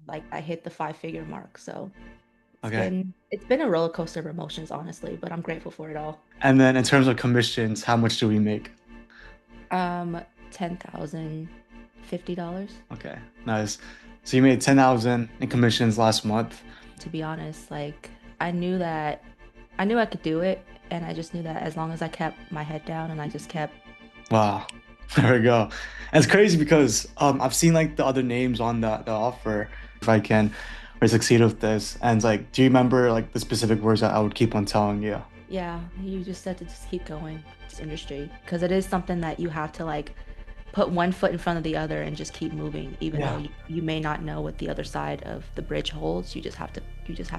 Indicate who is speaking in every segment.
Speaker 1: like I hit the five-figure mark. So it's
Speaker 2: Okay.
Speaker 1: been it's been a roller coaster of emotions, honestly, but I'm grateful for it all.
Speaker 2: And then in terms of commissions, how much do we make?
Speaker 1: Um, $10,050,
Speaker 2: Okay, nice. So you made 10,000 in commissions last month.
Speaker 1: to be honest. Like I knew I could do it, and I just knew that as long as I kept my head down and I just kept.
Speaker 2: Wow. There we go. And it's crazy because I've seen like the other names on the offer, if I can, or succeed with this. And it's like, do you remember like the specific words that I would keep on telling you?
Speaker 1: Yeah, you just said to just keep going this industry because it is something that you have to like put one foot in front of the other and just keep moving, even though
Speaker 2: Yeah.
Speaker 1: you may not know what the other side of the bridge holds. You just have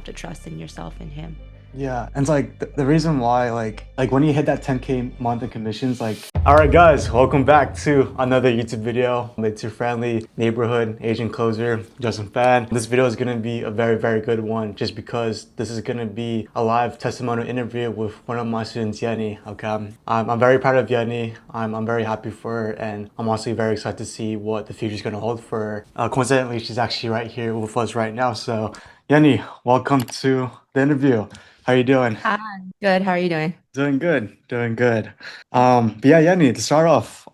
Speaker 1: to trust in yourself and him.
Speaker 2: Yeah, and it's like the reason why, like when you hit that 10K month in commissions, like, all right, guys, welcome back to another YouTube video. It's your friendly neighborhood Asian closer, Justin Fan. This video is gonna be a very, very good one, just because this is gonna be a live testimonial interview with one of my students, YenNhi. Okay, I'm very proud of YenNhi. I'm very happy for her, and I'm also very excited to see what the future is gonna hold for her. Coincidentally, she's actually right here with us right now. So, YenNhi, welcome to the interview. How you doing?
Speaker 1: Hi. Good. How are you doing?
Speaker 2: Doing good, doing good. But yeah, Yenny, to start off,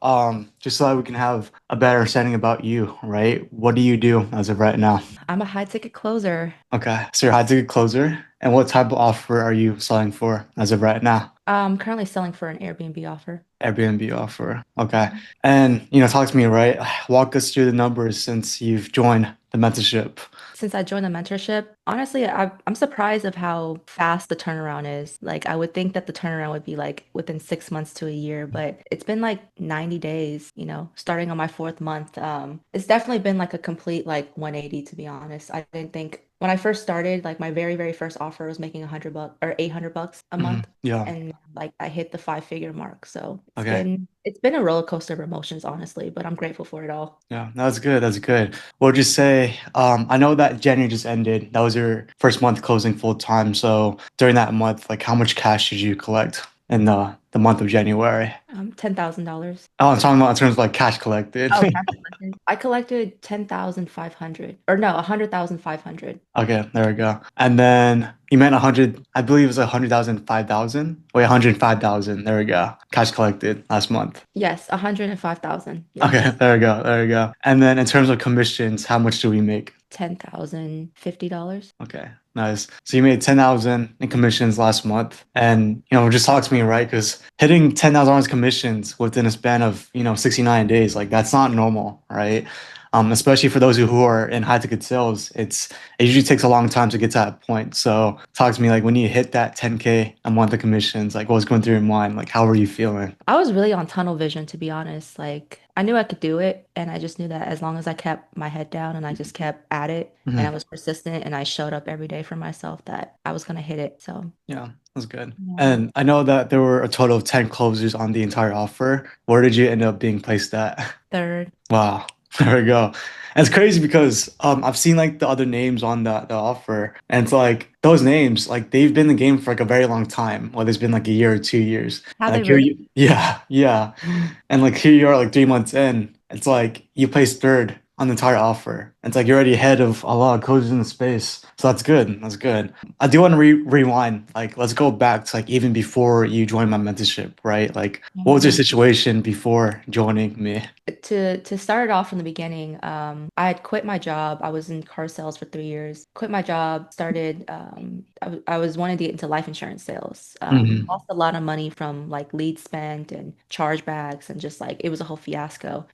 Speaker 2: just so that we can have a better understanding about you, right? What do you do as of right now?
Speaker 1: I'm a high ticket closer.
Speaker 2: Okay, so you're a high ticket closer, and what type of offer are you selling for as of right now?
Speaker 1: I'm currently selling for an Airbnb offer.
Speaker 2: Airbnb offer. Okay, and talk to me, right? Walk us through the numbers since you've joined the mentorship.
Speaker 1: Since I joined the mentorship, honestly, I'm surprised of how fast the turnaround is. Like, I would think that the turnaround would be like within 6 months to a year, but it's been like 90 days, starting on my fourth month. It's definitely been like a complete like 180, to be honest. I didn't think when I first started, like my very, very first offer was making 100 bucks or $800 a month.
Speaker 2: Yeah.
Speaker 1: And like I hit the five-figure mark. So
Speaker 2: Okay.
Speaker 1: it's been a roller coaster of emotions, honestly, but I'm grateful for it all.
Speaker 2: Yeah, that's good. That's good. What would you say? I know that January just ended. That was your first month closing full time. So during that month, like how much cash did you collect in the month of January?
Speaker 1: $10,000.
Speaker 2: Oh, I'm talking about in terms of like cash collected.
Speaker 1: Oh, cash collected. I collected 10,500 or no, 100,500.
Speaker 2: Okay, there we go. And then you meant 100, I believe it was 100,000, 5,000. Wait, 105,000. There we go. Cash collected last month.
Speaker 1: Yes, 105,000.
Speaker 2: Okay,
Speaker 1: Yes.
Speaker 2: there we go. There we go. And then in terms of commissions, how much do we make?
Speaker 1: $10,050.
Speaker 2: Okay, nice. So you made 10,000 in commissions last month, and just talk to me, right? Because hitting $10,000 commissions within a span of 69 days, like that's not normal, right? Especially for those who are in high ticket sales, it usually takes a long time to get to that point. So talk to me, like when you hit that 10K a month of commissions, like what was going through your mind? Like how were you feeling?
Speaker 1: I was really on tunnel vision, to be honest. Like I knew I could do it, and I just knew that as long as I kept my head down and I just kept at it and I
Speaker 2: Mhm.
Speaker 1: was persistent and I showed up every day for myself that I was gonna hit it. So,
Speaker 2: Yeah, that's good.
Speaker 1: yeah.
Speaker 2: And I know that there were a total of 10 closers on the entire offer. Where did you end up being placed at?
Speaker 1: Third.
Speaker 2: Wow. There we go. And it's crazy because I've seen like the other names on the offer, and it's like those names, like they've been in the game for like a very long time. Whether it's been like a year or 2 years.
Speaker 1: How
Speaker 2: And
Speaker 1: they
Speaker 2: like here
Speaker 1: really?
Speaker 2: you, yeah, yeah. And like here you are like 3 months in. It's like you placed third on the entire offer. It's like you're already ahead of a lot of coaches in the space. So that's good. That's good. I do want to rewind. Like let's go back to like even before you joined my mentorship, right? Like what was your situation before joining me?
Speaker 1: To start it off from the beginning, I had quit my job. I was in car sales for 3 years. Quit my job, started. I was wanting to get into life insurance sales.
Speaker 2: Hmm.
Speaker 1: Lost a lot of money from like lead spent and chargebacks, and just like it was a whole fiasco.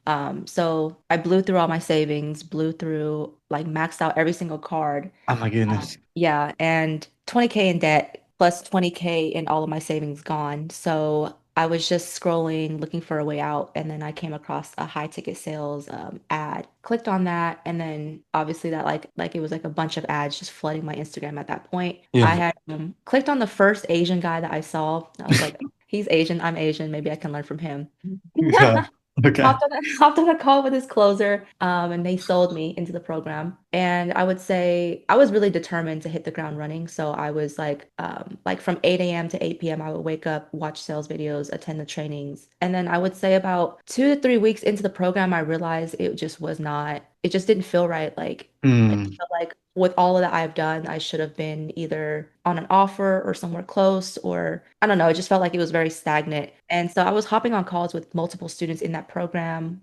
Speaker 1: So I blew through all my savings, blew through like maxed out every single card.
Speaker 2: Oh my goodness.
Speaker 1: Yeah, and 20K in debt plus 20K in all of my savings gone. So I was just scrolling, looking for a way out, and then I came across a high ticket sales ad. Clicked on that, and then obviously that like it was like a bunch of ads just flooding my Instagram at that point. I
Speaker 2: Yeah.
Speaker 1: had clicked on the first Asian guy that I saw. I was like, he's Asian, I'm Asian, maybe I can learn from him.
Speaker 2: Yeah. Okay.
Speaker 1: Hopped on a call with his closer, and they sold me into the program. And I would say I was really determined to hit the ground running. So I was like from 8 a.m. to 8 p.m. I would wake up, watch sales videos, attend the trainings. And then I would say about 2 to 3 weeks into the program, I realized it just was not it just didn't feel right. Like I
Speaker 2: Mm.
Speaker 1: felt like with all of that I've done, I should have been either on an offer or somewhere close, or I don't know. It just felt like it was very stagnant. And so I was hopping on calls with multiple students in that program.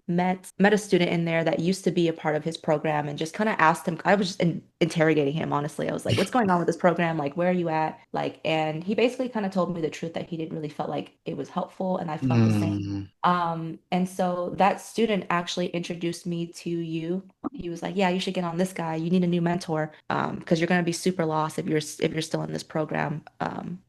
Speaker 1: Met a student in there that used to be a part of his program, and just kind of asked him. I was just interrogating him, honestly. I was like, "What's going on with this program? Like, where are you at?" Like, and he basically kind of told me the truth that he didn't really felt like it was helpful, and I felt the same.
Speaker 2: Mm.
Speaker 1: And so that student actually introduced me to you. He was like, "Yeah, you should get on this guy. You need a new mentor, because you're gonna be super lost if you're still in this program,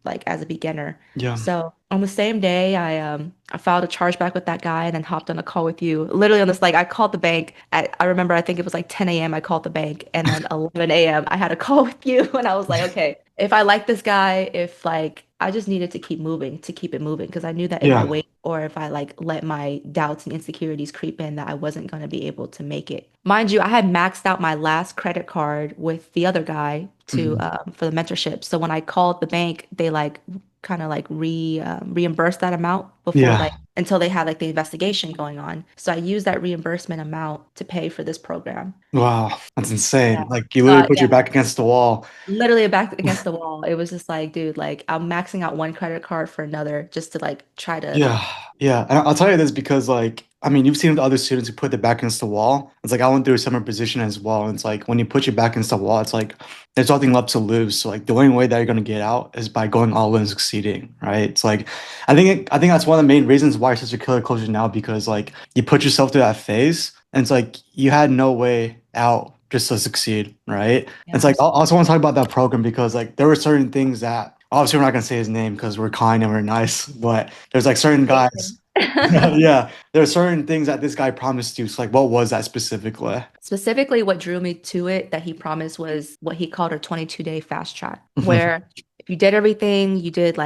Speaker 1: like as a beginner."
Speaker 2: Yeah.
Speaker 1: So on the same day, I filed a chargeback with that guy and then hopped on a call with you. Literally on this, like I called the bank at, I remember I think it was like 10 a.m. I called the bank, and then 11 a.m. I had a call with you, and I was like, okay, if I like this guy, if like I just needed to keep moving to keep it moving, because I knew that if I
Speaker 2: Yeah.
Speaker 1: wait or if I like let my doubts and insecurities creep in, that I wasn't going to be able to make it. Mind you, I had maxed out my last credit card with the other guy to
Speaker 2: Mhm.
Speaker 1: for the mentorship. So when I called the bank, they like kind of like reimburse that amount before
Speaker 2: Yeah.
Speaker 1: like until they had like the investigation going on. So I used that reimbursement amount to pay for this program.
Speaker 2: Wow. That's
Speaker 1: Yeah.
Speaker 2: insane. Like you
Speaker 1: So
Speaker 2: literally put
Speaker 1: yeah,
Speaker 2: your back against the wall.
Speaker 1: literally back against the wall. It was just like, dude, like I'm maxing out one credit card for another just to like try to.
Speaker 2: Yeah, yeah. And I'll tell you this because, like, I mean, you've seen the other students who put their back against the wall. It's like I went through a similar position as well. And it's like when you put your back against the wall, it's like there's nothing left to lose. So like the only way that you're gonna get out is by going all in and succeeding, right? It's like I think that's one of the main reasons why you're such a killer coach now because like you put yourself through that phase, and it's like you had no way out just to succeed, right?
Speaker 1: Yeah,
Speaker 2: It's like I also want to talk about that program because like there were certain things that obviously we're not gonna say his name because we're kind and we're nice, but there's like certain guys. Yeah, there are certain things that this guy promised you. So like, what was that specifically?
Speaker 1: Specifically, what drew me to it that he promised was what he called a 22-day fast track, where if you did everything, you did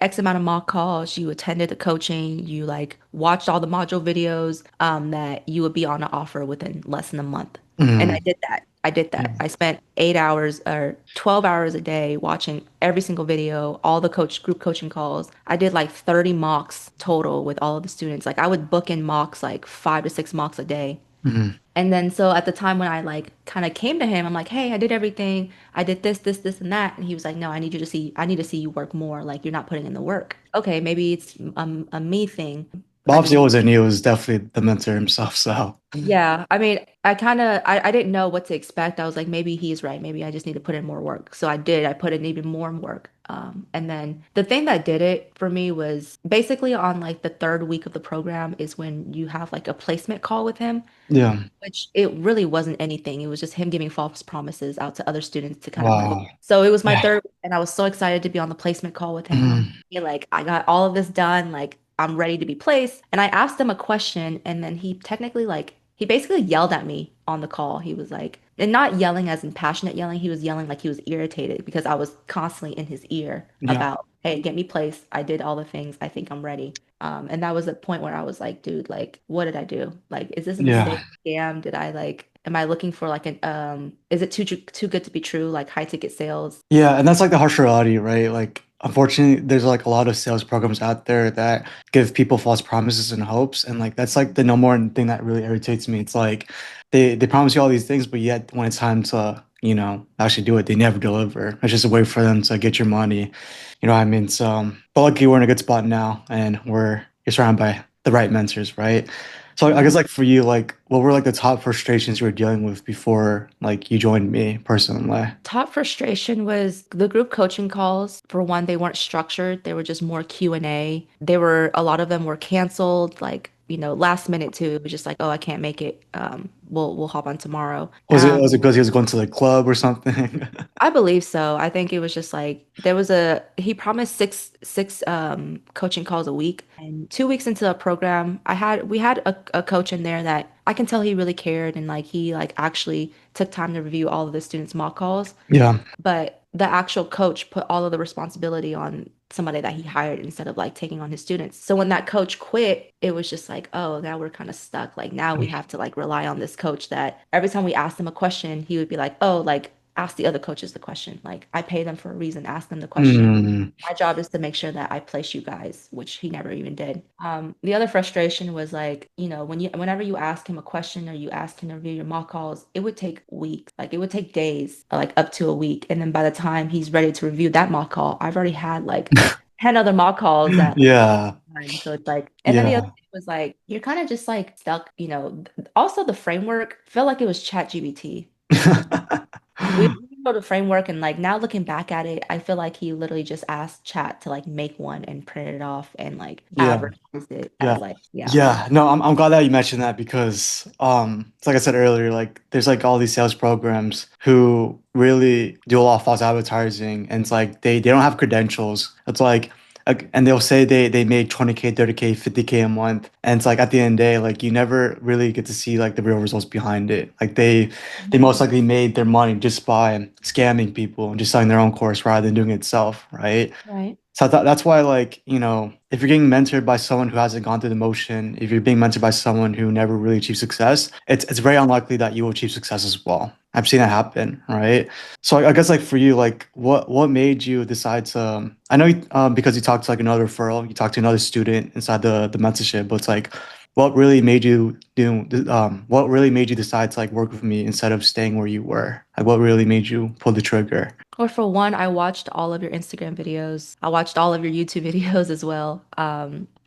Speaker 1: X amount of mock calls, you attended the coaching, you like watched all the module videos, that you would be on an offer within less than a month. And I
Speaker 2: Mhm.
Speaker 1: did that. I did that. I spent 8 hours or 12 hours a day watching every single video, all the group coaching calls. I did like 30 mocks total with all of the students. Like I would book in mocks, like 5 to 6 mocks a day.
Speaker 2: Mhm.
Speaker 1: And then so at the time when I like kind of came to him, I'm like, "Hey, I did everything. I did this, and that." And he was like, "No, I need to see you work more. Like you're not putting in the work." Okay, maybe it's a me thing.
Speaker 2: But
Speaker 1: I
Speaker 2: obviously, it
Speaker 1: mean,
Speaker 2: wasn't you. It was definitely the mentor himself. So
Speaker 1: yeah, I mean, I didn't know what to expect. I was like, maybe he's right. Maybe I just need to put in more work. So I did. I put in even more work. And then the thing that did it for me was basically on like the third week of the program is when you have like a placement call with him,
Speaker 2: yeah.
Speaker 1: which it really wasn't anything. It was just him giving false promises out to other students to kind of motivate.
Speaker 2: Wow.
Speaker 1: So it was my
Speaker 2: Yeah.
Speaker 1: third, and I was so excited to be on the placement call with him.
Speaker 2: Mhm.
Speaker 1: Like, I got all of this done. Like, I'm ready to be placed. And I asked him a question, and then he technically, like, he basically yelled at me on the call. He was like, and not yelling as in passionate yelling, he was yelling like he was irritated because I was constantly in his ear
Speaker 2: Yeah.
Speaker 1: about, hey, get me placed. I did all the things. I think I'm ready. And that was the point where I was like, dude, like, what did I do? Like, is this a
Speaker 2: Yeah.
Speaker 1: mistake? Scam? Did I like, am I looking for like is it too good to be true? Like high ticket sales?
Speaker 2: Yeah, and that's like the harsh reality, right? Like, unfortunately, there's like a lot of sales programs out there that give people false promises and hopes, and like that's like the number one thing that really irritates me. It's like they promise you all these things, but yet when it's time to actually do it, they never deliver. It's just a way for them to get your money. You know what I mean? So, but luckily we're in a good spot now, and you're surrounded by the right mentors, right? So I guess
Speaker 1: Yeah.
Speaker 2: like for you, like what were like the top frustrations you were dealing with before like you joined me personally?
Speaker 1: Top frustration was the group coaching calls. For one, they weren't structured. They were just more Q&A. They were a lot of them were canceled, like, last minute too. It was just like, oh, I can't make it. We'll hop on tomorrow.
Speaker 2: Was it because he was going to the club or something?
Speaker 1: I believe so. I think it was just like he promised six coaching calls a week. And 2 weeks into the program, we had a coach in there that I can tell he really cared, and like he like actually took time to review all of the students' mock calls.
Speaker 2: Yeah.
Speaker 1: But the actual coach put all of the responsibility on somebody that he hired instead of like taking on his students. So when that coach quit, it was just like, oh, now we're kind of stuck. Like now we have to like rely on this coach that every time we asked him a question, he would be like, oh, like ask the other coaches the question. Like I pay them for a reason, ask them the question.
Speaker 2: Mm.
Speaker 1: My job is to make sure that I place you guys, which he never even did. The other frustration was like, whenever you ask him a question or you ask him to review your mock calls, it would take weeks. Like it would take days, like up to a week. And then by the time he's ready to review that mock call, I've already had like 10 other mock calls that
Speaker 2: Yeah.
Speaker 1: time. So it's like, and then the other
Speaker 2: Yeah.
Speaker 1: thing was like, you're kind of just like stuck, Also the framework felt like it was chat GBT. We wrote a framework and like now looking back at it, I feel like he literally just asked chat to like make one and print it off and like
Speaker 2: Yeah.
Speaker 1: advertised it
Speaker 2: Yeah.
Speaker 1: as like, yeah.
Speaker 2: Yeah. No, I'm glad that you mentioned that because it's like I said earlier, like there's like all these sales programs who really do a lot of false advertising and it's like they don't have credentials. It's like and they'll say they made 20K, 30K, 50K a month. And it's like at the end of the day, like you never really get to see like the real results behind it. Like they most
Speaker 1: Mhm.
Speaker 2: likely made their money just by scamming people and just selling their own course rather than doing it itself, right?
Speaker 1: Right.
Speaker 2: So that's why, like, if you're getting mentored by someone who hasn't gone through the motion, if you're being mentored by someone who never really achieved success, it's very unlikely that you will achieve success as well. I've seen that happen, right? So I guess like for you, like what made you decide to? I know because you talked to like another referral, you talked to another student inside the mentorship, but it's like, what really made you what really made you decide to like work with me instead of staying where you were? Like, what really made you pull the trigger?
Speaker 1: Or for one, I watched all of your Instagram videos. I watched all of your YouTube videos as well.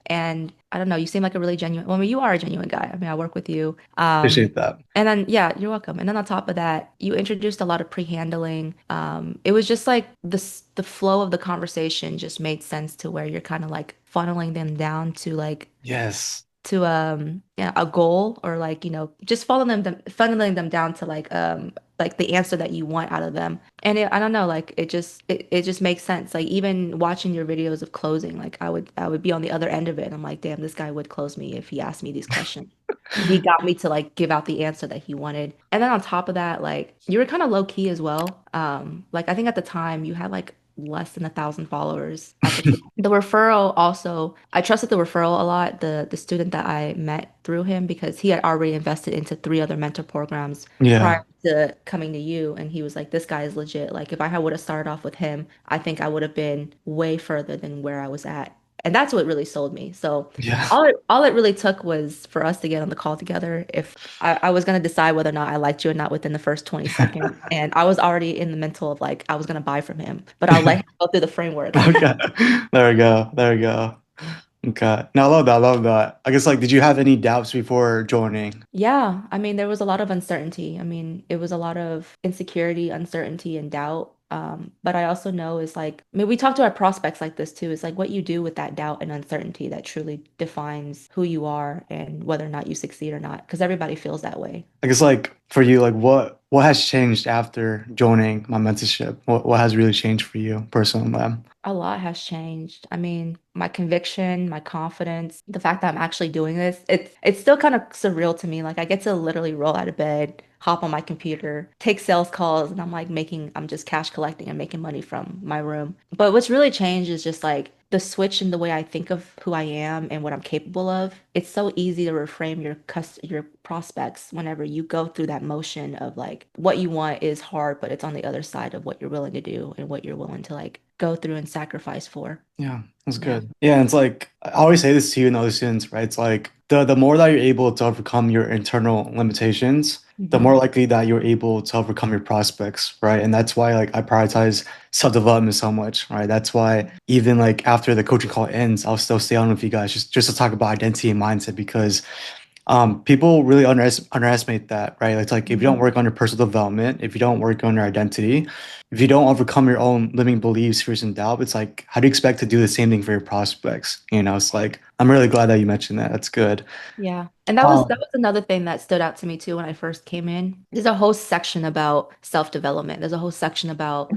Speaker 1: And I don't know, you seem like a really genuine, well, I mean, you are a genuine guy. I mean, I work with you.
Speaker 2: Appreciate that.
Speaker 1: And then, yeah, you're welcome. And then on top of that, you introduced a lot of pre-handling. It was just like the flow of the conversation just made sense to where you're kind of like funneling them down to like
Speaker 2: Yes.
Speaker 1: yeah, a goal or like just funneling them down to like the answer that you want out of them. And I don't know, like it just makes sense. Like even watching your videos of closing, like I would be on the other end of it and I'm like, damn, this guy would close me if he asked me these questions. He got me to like give out the answer that he wanted. And then on top of that, like you were kind of low key as well. Like I think at the time you had like less than 1,000 followers at the time. The referral also, I trusted the referral a lot, the student that I met through him because he had already invested into three other mentor programs prior
Speaker 2: Yeah.
Speaker 1: to coming to you. And he was like, this guy is legit. Like if I would have started off with him, I think I would have been way further than where I was at. And that's what really sold me. So
Speaker 2: Yeah.
Speaker 1: all it really took was for us to get on the call together. If I was going to decide whether or not I liked you or not within the first 20 seconds. And I was already in the mental of like, I was going to buy from him, but I'll let him go through the framework.
Speaker 2: Okay. There we go. There we go. Okay. No, I love that. I love that. I guess like, did you have any doubts before joining?
Speaker 1: Yeah, I mean, there was a lot of uncertainty. I mean, it was a lot of insecurity, uncertainty, and doubt. But I also know is like, I mean, we talk to our prospects like this too. It's like what you do with that doubt and uncertainty that truly defines who you are and whether or not you succeed or not, because everybody feels that way.
Speaker 2: I guess like for you, like what has changed after joining my mentorship? What has really changed for you personally?
Speaker 1: A lot has changed. I mean, my conviction, my confidence, the fact that I'm actually doing this, it's still kind of surreal to me. Like I get to literally roll out of bed, hop on my computer, take sales calls, and I'm just cash collecting and making money from my room. But what's really changed is just like the switch in the way I think of who I am and what I'm capable of. It's so easy to reframe your prospects whenever you go through that motion of like what you want is hard, but it's on the other side of what you're willing to do and what you're willing to like go through and sacrifice for.
Speaker 2: Yeah, that's
Speaker 1: Yeah.
Speaker 2: good. Yeah, and it's like I always say this to you and other students, right? It's like the more that you're able to overcome your internal limitations, the
Speaker 1: Hmm.
Speaker 2: more likely that you're able to overcome your prospects, right? And that's why like I prioritize self-development so much, right? That's why even like after the coaching call ends, I'll still stay on with you guys just to talk about identity and mindset because people really underestimate that, right? It's like if you don't
Speaker 1: Hmm.
Speaker 2: work on your personal development, if you don't work on your identity, if you don't overcome your own limiting beliefs, fears, and doubt, it's like how do you expect to do the same thing for your prospects? It's like I'm really glad that you mentioned that. That's good.
Speaker 1: Yeah. And that was another thing that stood out to me too when I first came in. There's a whole section about self-development. There's a whole section about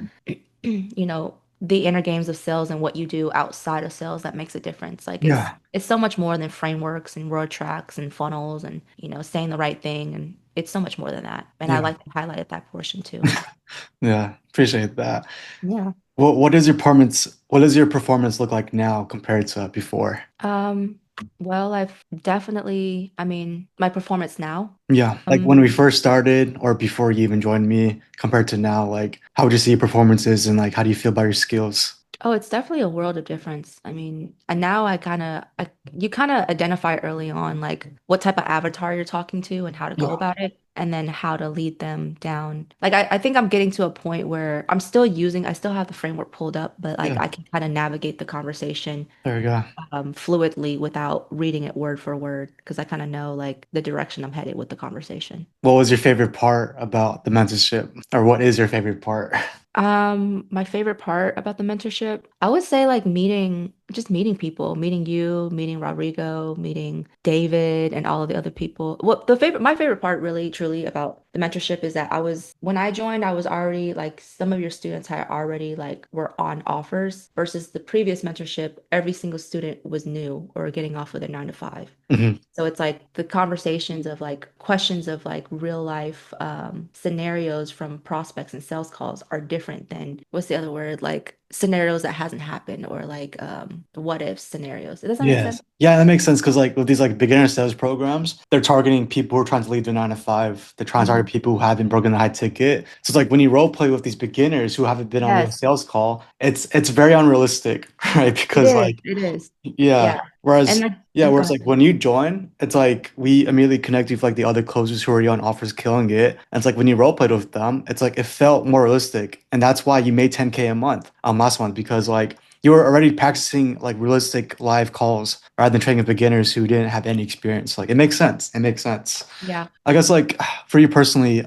Speaker 1: the inner games of sales and what you do outside of sales that makes a difference. Like it's
Speaker 2: Yeah,
Speaker 1: it's so much more than frameworks and word tracks and funnels and saying the right thing and it's so much more than that. And I
Speaker 2: yeah,
Speaker 1: like to highlight that portion too.
Speaker 2: yeah. Appreciate that.
Speaker 1: Yeah.
Speaker 2: What does your performance look like now compared to before?
Speaker 1: Well, I've definitely, I mean, my performance now.
Speaker 2: Yeah, like when we first started or before you even joined me compared to now, like how would you see your performances and like how do you feel about your skills?
Speaker 1: Oh, it's definitely a world of difference. I mean, and now you kind of identify early on like what type of avatar you're talking to and how to go
Speaker 2: Yeah.
Speaker 1: about it, and then how to lead them down. Like, I think I'm getting to a point where I still have the framework pulled up, but like
Speaker 2: Yeah,
Speaker 1: I can kind of navigate the conversation
Speaker 2: there we go.
Speaker 1: fluidly without reading it word for word because I kind of know like the direction I'm headed with the conversation.
Speaker 2: What was your favorite part about the mentorship, or what is your favorite part?
Speaker 1: My favorite part about the mentorship, I would say like just meeting people, meeting you, meeting Rodrigo, meeting David, and all of the other people. My favorite part really, truly about the mentorship is that when I joined, I was already like, some of your students had already like were on offers versus the previous mentorship, every single student was new or getting off of their 9 to 5.
Speaker 2: Mhm.
Speaker 1: So it's like the conversations of like questions of like real life scenarios from prospects and sales calls are different than what's the other word? Like scenarios that hasn't happened or like what if scenarios. Does that make sense?
Speaker 2: Yes. Yeah, that makes sense because like with these like beginner sales programs, they're targeting people who are trying to leave their 9 to 5. They're trying to target
Speaker 1: Mhm.
Speaker 2: people who haven't broken the high ticket. So it's like when you role play with these beginners who haven't been on a real
Speaker 1: Yes,
Speaker 2: sales call, it's very unrealistic, right?
Speaker 1: it
Speaker 2: Because
Speaker 1: is.
Speaker 2: like
Speaker 1: It is.
Speaker 2: yeah.
Speaker 1: Yeah. And
Speaker 2: Whereas
Speaker 1: like,
Speaker 2: yeah,
Speaker 1: go
Speaker 2: whereas
Speaker 1: ahead.
Speaker 2: like when you join, it's like we immediately connect you with like the other closers who are already on offers killing it. And it's like when you role played with them, it's like it felt more realistic. And that's why you made 10K a month last month because like you were already practicing like realistic live calls rather than training with beginners who didn't have any experience. Like it makes sense. It makes sense.
Speaker 1: Yeah.
Speaker 2: I guess like for you personally,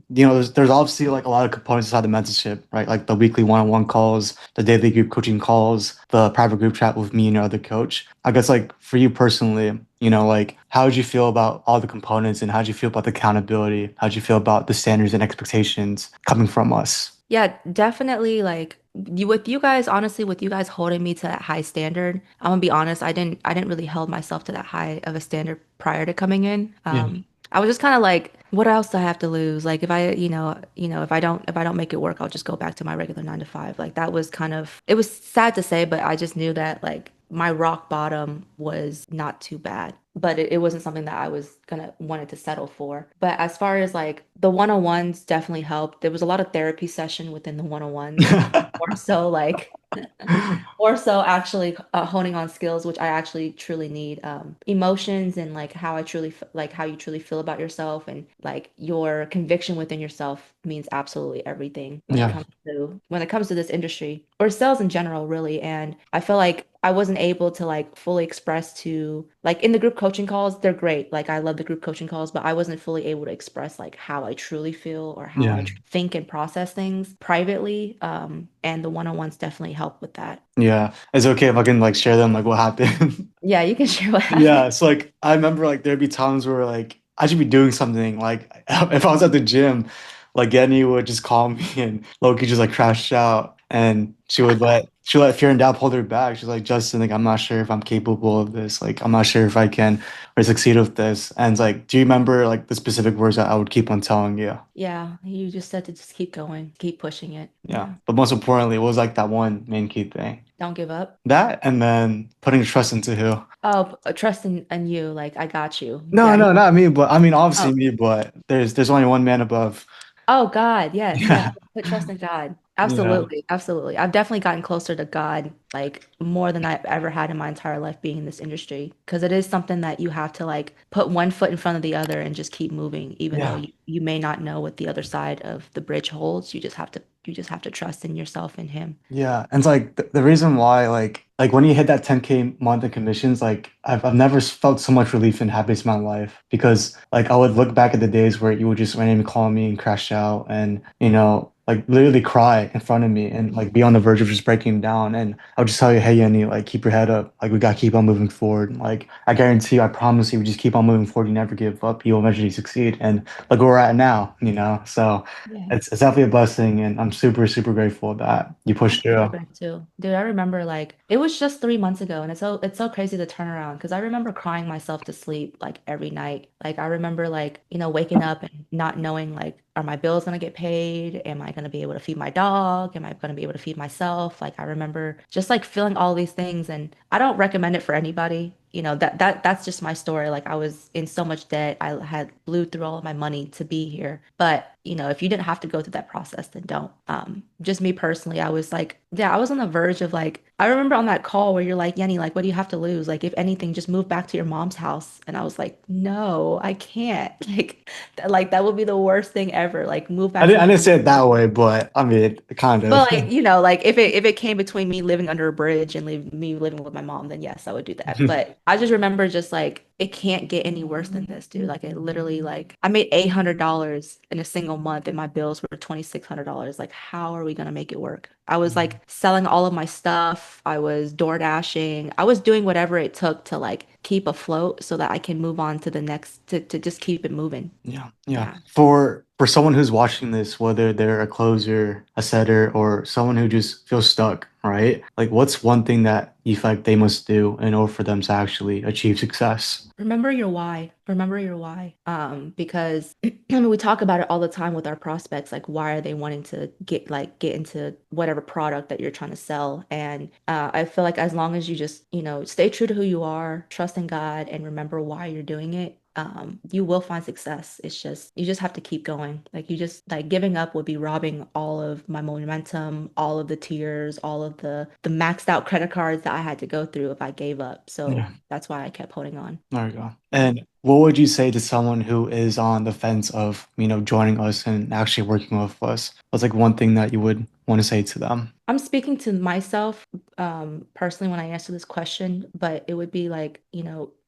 Speaker 2: there's obviously like a lot of components inside the mentorship, right? Like the weekly one-on-one calls, the daily group coaching calls, the private group chat with me and your other coach. I guess like for you personally, like how did you feel about all the components and how did you feel about the accountability? How did you feel about the standards and expectations coming from us?
Speaker 1: Yeah, definitely like with you guys, honestly, with you guys holding me to that high standard, I'm gonna be honest, I didn't really hold myself to that high of a standard prior to coming in.
Speaker 2: Yeah.
Speaker 1: I was just kind of like, what else do I have to lose? Like if I, if I don't make it work, I'll just go back to my regular 9 to 5. Like that was kind of, it was sad to say, but I just knew that like my rock bottom was not too bad. But it wasn't something that I was gonna wanted to settle for. But as far as like the one-on-ones definitely helped. There was a lot of therapy session within the one-on-ones. More so like more so actually honing on skills, which I actually truly need. Emotions and like how like how you truly feel about yourself and like your conviction within yourself means absolutely everything
Speaker 2: Yeah.
Speaker 1: when it comes to this industry or sales in general, really. And I feel like I wasn't able to like fully express to like in the group coaching calls, they're great. Like I love the group coaching calls, but I wasn't fully able to express like how I truly feel or how
Speaker 2: Yeah.
Speaker 1: think and process things privately. And the one-on-ones definitely help with that.
Speaker 2: Yeah. It's okay if I can like share them like what happened.
Speaker 1: Yeah, you can share what happened.
Speaker 2: Yeah, so like I remember like there'd be times where like I should be doing something like if I was at the gym, like YenNhi would just call me and Loki just like crash out and she would let fear and doubt hold her back. She's like, Justin, like I'm not sure if I'm capable of this. Like I'm not sure if I can or succeed with this. And it's like, do you remember like the specific words that I would keep on telling you?
Speaker 1: Yeah, you just said to just keep going, keep pushing it.
Speaker 2: Yeah.
Speaker 1: Yeah.
Speaker 2: But most importantly, it was like that one main key thing.
Speaker 1: Don't give up.
Speaker 2: That and then putting trust into who?
Speaker 1: Oh, trust in you. Like I got you.
Speaker 2: No,
Speaker 1: Yeah.
Speaker 2: no, not me, but I mean obviously
Speaker 1: Oh,
Speaker 2: me, but there's only one man above.
Speaker 1: oh God. Yes. Yeah.
Speaker 2: Yeah.
Speaker 1: Put trust in God.
Speaker 2: Yeah.
Speaker 1: Absolutely. Absolutely. I've definitely gotten closer to God, like more than I've ever had in my entire life being in this industry. Because it is something that you have to like put one foot in front of the other and just keep moving, even though
Speaker 2: Yeah.
Speaker 1: you may not know what the other side of the bridge holds. You just have to trust in yourself and him.
Speaker 2: Yeah. And it's like the reason why like when you hit that 10K month in commissions, like I've never felt so much relief and happiness in my life because like I would look back at the days where you would just randomly call me and crash out and like literally cry in front of me and like be on the verge of just breaking down. And I would just tell you, hey, Yenny, like keep your head up. Like we gotta keep on moving forward. Like I guarantee you, I promise you, we just keep on moving forward. You never give up. You'll eventually succeed. And look where we're at now. So
Speaker 1: Yeah.
Speaker 2: it's definitely a blessing, and I'm super, super grateful that you
Speaker 1: I'm
Speaker 2: pushed
Speaker 1: super
Speaker 2: through.
Speaker 1: grateful too. Dude, I remember like it was just 3 months ago and it's so crazy to turn around because I remember crying myself to sleep like every night. Like I remember like, waking up and not knowing like are my bills gonna get paid? Am I gonna be able to feed my dog? Am I gonna be able to feed myself? Like I remember just like feeling all these things and I don't recommend it for anybody. that's just my story. Like I was in so much debt. I had blew through all of my money to be here. But, if you didn't have to go through that process, then don't. Just me personally, I was like, yeah, I was on the verge of like, I remember on that call where you're like, "YenNhi, like, what do you have to lose? Like, if anything, just move back to your mom's house." And I was like, no, I can't. Like that would be the worst thing ever. Like move back to
Speaker 2: I
Speaker 1: my
Speaker 2: didn't
Speaker 1: mom.
Speaker 2: say it that way, but I mean, kind of.
Speaker 1: But like, like if it came between me living under a bridge and me living with my mom, then yes, I would do that. But I just remember just like it can't get any worse than this, dude. Like it literally like I made $800 in a single month and my bills were $2,600. Like how are we gonna make it work? I was like selling all of my stuff. I was door dashing. I was doing whatever it took to like keep afloat so that I can move on to the next to just keep it moving.
Speaker 2: Yeah, yeah.
Speaker 1: Yeah.
Speaker 2: For someone who's watching this, whether they're a closer, a setter, or someone who just feels stuck, right? Like, what's one thing that you feel like they must do in order for them to actually achieve success?
Speaker 1: Remember your why. Remember your why. Because I mean, we talk about it all the time with our prospects. Like, why are they wanting to get into whatever product that you're trying to sell? And I feel like as long as you just, stay true to who you are, trust in God, and remember why you're doing it, you will find success. It's just you just have to keep going. Like you just like giving up would be robbing all of my momentum, all of the tears, all of the maxed out credit cards that I had to go through if I gave up. So
Speaker 2: Yeah,
Speaker 1: that's why I kept holding on.
Speaker 2: there we go.
Speaker 1: Yeah.
Speaker 2: And what would you say to someone who is on the fence of, joining us and actually working with us? What's like one thing that you would want to say to them?
Speaker 1: I'm speaking to myself personally when I answer this question, but it would be like,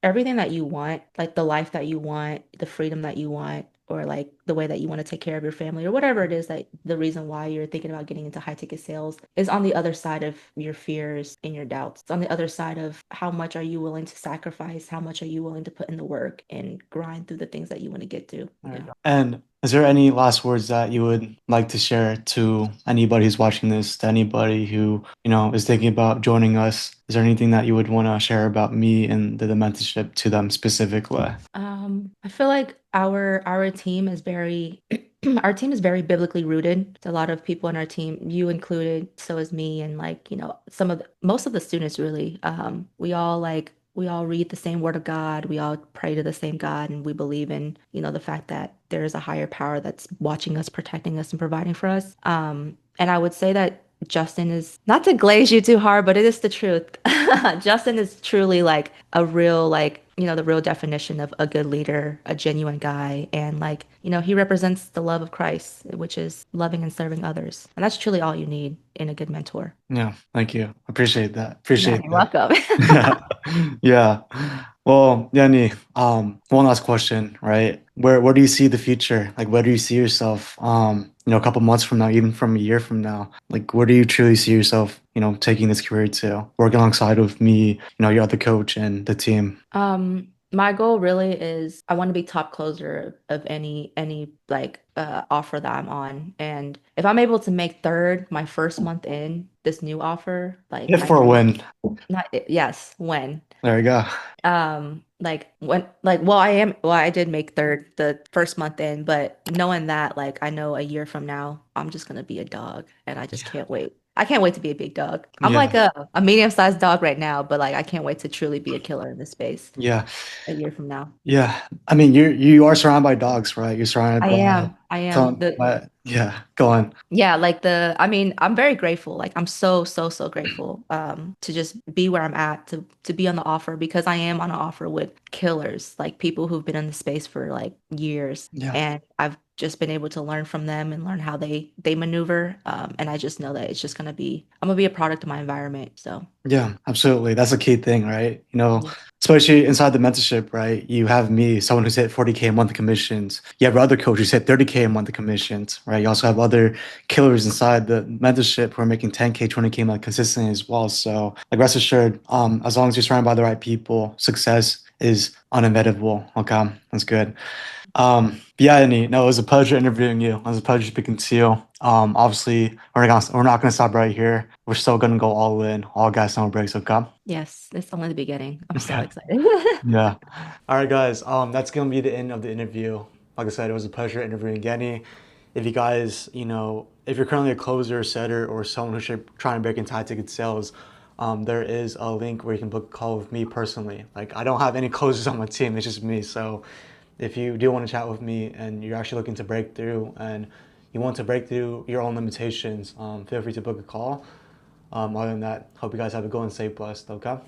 Speaker 1: everything that you want, like the life that you want, the freedom that you want, or like the way that you want to take care of your family, or whatever it is that the reason why you're thinking about getting into high ticket sales is on the other side of your fears and your doubts. It's on the other side of how much are you willing to sacrifice, how much are you willing to put in the work and grind through the things that you want to get to.
Speaker 2: There you
Speaker 1: Yeah.
Speaker 2: go. And is there any last words that you would like to share to anybody who's watching this, to anybody who, is thinking about joining us? Is there anything that you would want to share about me and the mentorship to them specifically?
Speaker 1: I feel like our team is very our team is very biblically rooted. There's a lot of people in our team, you included, so is me, and like, most of the students really. We all read the same word of God, we all pray to the same God, and we believe in, the fact that there is a higher power that's watching us, protecting us, and providing for us. And I would say that Justin is not to glaze you too hard, but it is the truth. Justin is truly like a real, like, the real definition of a good leader, a genuine guy. And like, he represents the love of Christ, which is loving and serving others. And that's truly all you need in a good mentor.
Speaker 2: Yeah, thank you. Appreciate that.
Speaker 1: Yeah,
Speaker 2: Appreciate
Speaker 1: you're
Speaker 2: that.
Speaker 1: welcome.
Speaker 2: Yeah. Yeah. Well, Yanni, one last question, right? Where do you see the future? Like where do you see yourself a couple months from now, even from a year from now? Like where do you truly see yourself, taking this career to, working alongside with me, your other coach and the team?
Speaker 1: My goal really is I want to be top closer of any like offer that I'm on. And if I'm able to make third my first month in this new offer, like
Speaker 2: If
Speaker 1: I
Speaker 2: for a
Speaker 1: think
Speaker 2: win.
Speaker 1: not yes, when.
Speaker 2: There we go.
Speaker 1: Like when like I did make third the first month in, but knowing that like I know a year from now I'm just gonna be a dog and I just
Speaker 2: Yeah.
Speaker 1: can't wait. I can't wait to be a big dog. I'm
Speaker 2: Yeah.
Speaker 1: like a medium-sized dog right now, but like I can't wait to truly be a killer in this space
Speaker 2: Yeah.
Speaker 1: a year from now.
Speaker 2: Yeah. I mean, you are surrounded by dogs, right? You're surrounded
Speaker 1: I
Speaker 2: by
Speaker 1: am. I am.
Speaker 2: some, yeah, go on.
Speaker 1: Yeah, like I mean, I'm very grateful. Like I'm so, so, so grateful to just be where I'm at, to be on the offer because I am on an offer with killers, like people who've been in the space for like years.
Speaker 2: Yeah.
Speaker 1: And I've just been able to learn from them and learn how they maneuver. And I just know that I'm gonna be a product of my environment. So
Speaker 2: Yeah, absolutely. That's a key thing, right?
Speaker 1: yeah.
Speaker 2: Especially inside the mentorship, right? You have me, someone who's hit 40K a month of commissions. You have other coaches who hit 30K a month of commissions, right? You also have other killers inside the mentorship who are making 10K, 20K a month consistently as well. So, like, rest assured, as long as you're surrounded by the right people, success is uneventable. Okay, that's good. But yeah, Annie, no, it was a pleasure interviewing you. It was a pleasure speaking to you. Obviously, we're not gonna stop right here. We're still gonna go all in, all gas, no breaks. Okay.
Speaker 1: Yes, it's only the beginning. I'm so
Speaker 2: Okay.
Speaker 1: excited.
Speaker 2: Yeah. All right, guys. That's gonna be the end of the interview. Like I said, it was a pleasure interviewing Genny. If you guys, if you're currently a closer, setter, or someone who should try and break into high ticket sales, there is a link where you can book a call with me personally. Like, I don't have any closers on my team, it's just me. So if you do want to chat with me and you're actually looking to break through and you want to break through your own limitations, feel free to book a call. Other than that, hope you guys have a good and stay blessed, okay?